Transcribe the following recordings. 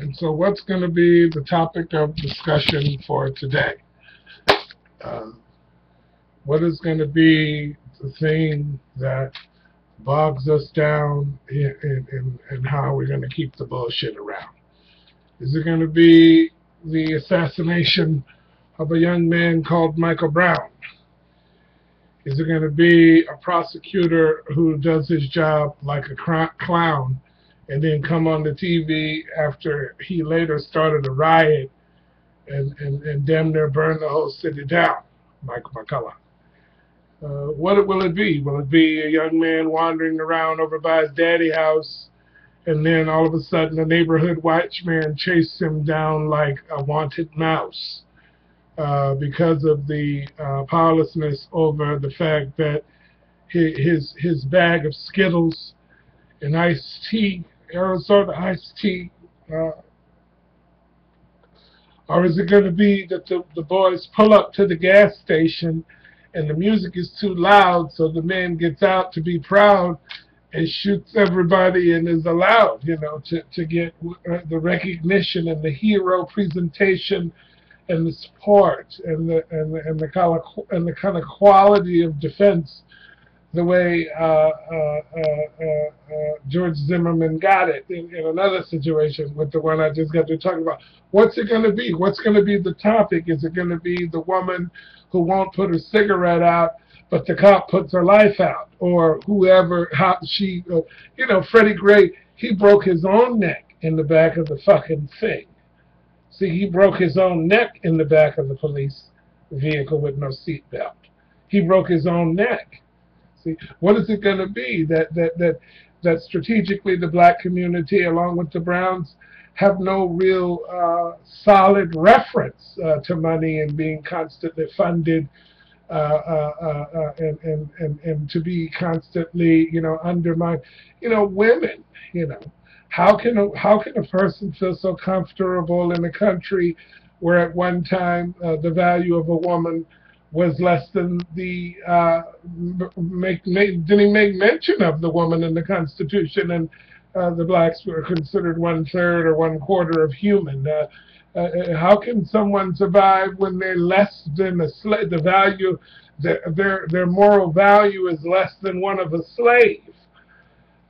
And so what's going to be the topic of discussion for today? Uh, what is going to be the thing that bogs us down in how we're going to keep the bullshit around? Is it going to be the assassination of a young man called Michael Brown? Is it going to be a prosecutor who does his job like a clown and then come on the TV after he later started a riot and damn near burned the whole city down, Michael McCullough? What will it be? Will it be a young man wandering around over by his daddy's house, and then all of a sudden a neighborhood watchman chases him down like a wanted mouse because of the powerlessness over the fact that his bag of Skittles and iced tea, Arizona iced tea, or is it going to be that the boys pull up to the gas station and the music is too loud, so the man gets out to be proud and shoots everybody and is allowed, to get the recognition and the hero presentation and the support and the kind of quality of defense, the way George Zimmerman got it in another situation with the one I just got to talk about. What's it going to be? What's going to be the topic? Is it going to be the woman who won't put her cigarette out, but the cop puts her life out? Or whoever, how she, Freddie Gray, he broke his own neck in the back of the fucking thing. See, he broke his own neck in the back of the police vehicle with no seatbelt. He broke his own neck. See, what is it going to be that strategically the black community, along with the Browns, have no real solid reference to money and being constantly funded and to be constantly, undermined. Women, how can a person feel so comfortable in a country where at one time the value of a woman was less than the didn't he make mention of the woman in the Constitution, and the blacks were considered 1/3 or 1/4 of human. How can someone survive when they're less than a slave? The value, their moral value is less than one of a slave.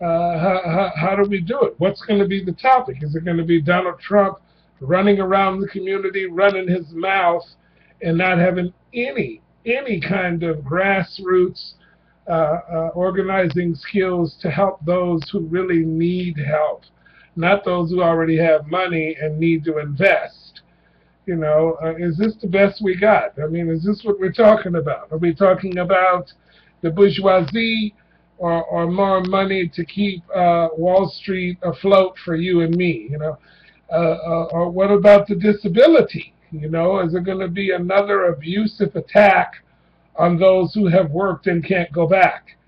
How do we do it? What's going to be the topic? Is it going to be Donald Trump running around the community, running his mouth, and not having any kind of grassroots organizing skills to help those who really need help, not those who already have money and need to invest? Is this the best we got? I mean, is this what we're talking about? Are we talking about the bourgeoisie or more money to keep Wall Street afloat for you and me? Or what about the disability? Is it going to be another abusive attack on those who have worked and can't go back?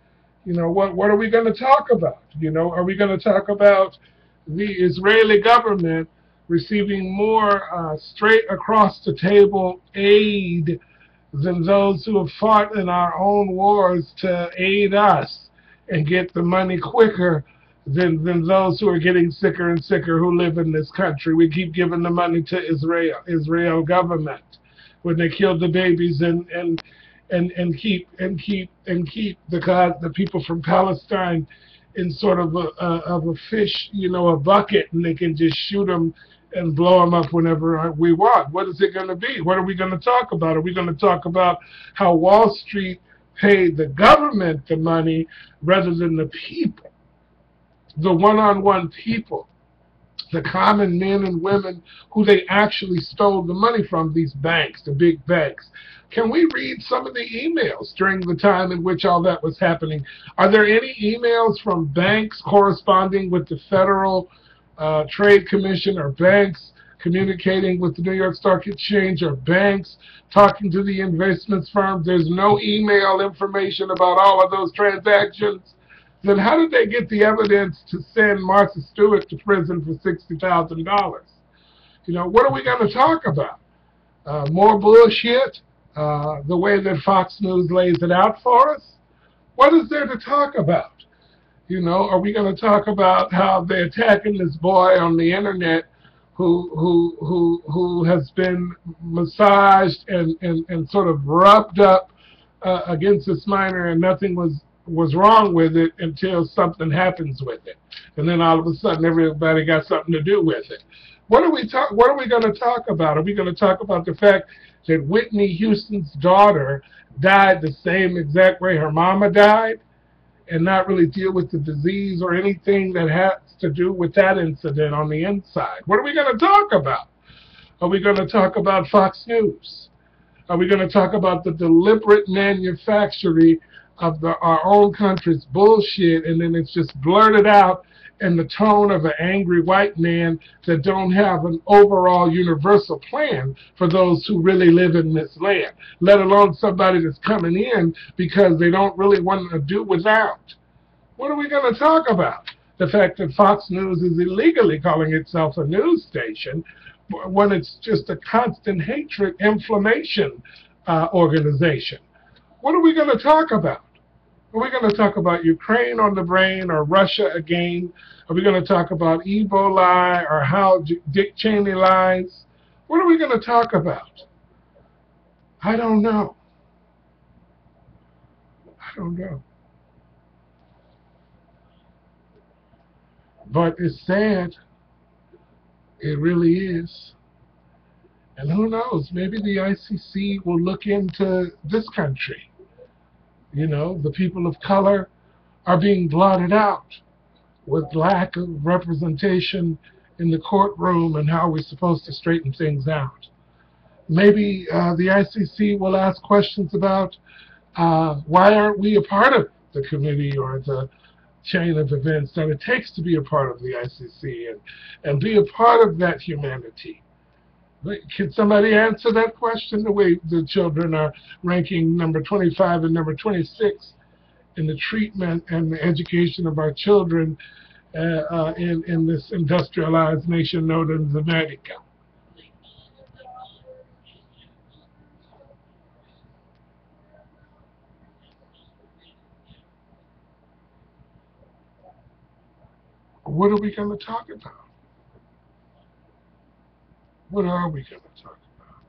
What are we going to talk about? Are we going to talk about the Israeli government receiving more straight across the table aid than those who have fought in our own wars to aid us and get the money quicker than those who are getting sicker and sicker who live in this country? We keep giving the money to Israel government when they kill the babies and keep the people from Palestine in sort of a fish, a bucket, and they can just shoot them and blow them up whenever we want. What is it going to be? What are we going to talk about? Are we going to talk about how Wall Street paid the government the money rather than the people, the one-on-one people, the common men and women who they actually stole the money from, these banks, the big banks? Can we read some of the emails during the time in which all that was happening? Are there any emails from banks corresponding with the Federal Trade Commission, or banks communicating with the New York Stock Exchange, or banks talking to the investments firms? There's no email information about all of those transactions. Then how did they get the evidence to send Martha Stewart to prison for $60,000? What are we going to talk about? More bullshit? The way that Fox News lays it out for us? What is there to talk about? Are we going to talk about how they're attacking this boy on the internet who has been massaged and sort of rubbed up against this minor, and nothing was wrong with it until something happens with it, and then all of a sudden everybody got something to do with it. What are we going to talk about? Are we going to talk about the fact that Whitney Houston's daughter died the same exact way her mama died, and not really deal with the disease or anything that has to do with that incident on the inside? What are we going to talk about? Are we going to talk about Fox News? Are we going to talk about the deliberate manufacturing of our own country's bullshit, and then it's just blurted out in the tone of an angry white man that don't have an overall universal plan for those who really live in this land, let alone somebody that's coming in because they don't really want to do without? What are we going to talk about? The fact that Fox News is illegally calling itself a news station when it's just a constant hatred, inflammation organization. What are we going to talk about? Are we going to talk about Ukraine on the brain, or Russia again? Are we going to talk about Ebola, or how Dick Cheney lies? What are we going to talk about? I don't know. I don't know. But it's sad. It really is. And who knows, maybe the ICC will look into this country. You know, the people of color are being blotted out with lack of representation in the courtroom, and how we're supposed to straighten things out. Maybe the ICC will ask questions about why aren't we a part of the committee or the chain of events that it takes to be a part of the ICC and be a part of that humanity. Can somebody answer that question? The way the children are ranking number 25 and number 26 in the treatment and the education of our children in this industrialized nation known as America. What are we going to talk about? What are we going to talk about?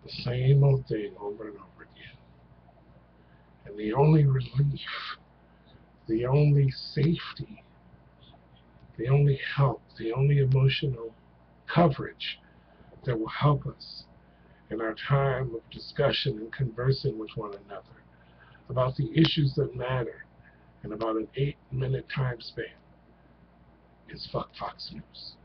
The same old thing over and over again. And the only relief, the only safety, the only help, the only emotional coverage that will help us in our time of discussion and conversing with one another about the issues that matter in about an 8-minute time span is fuck Fox News.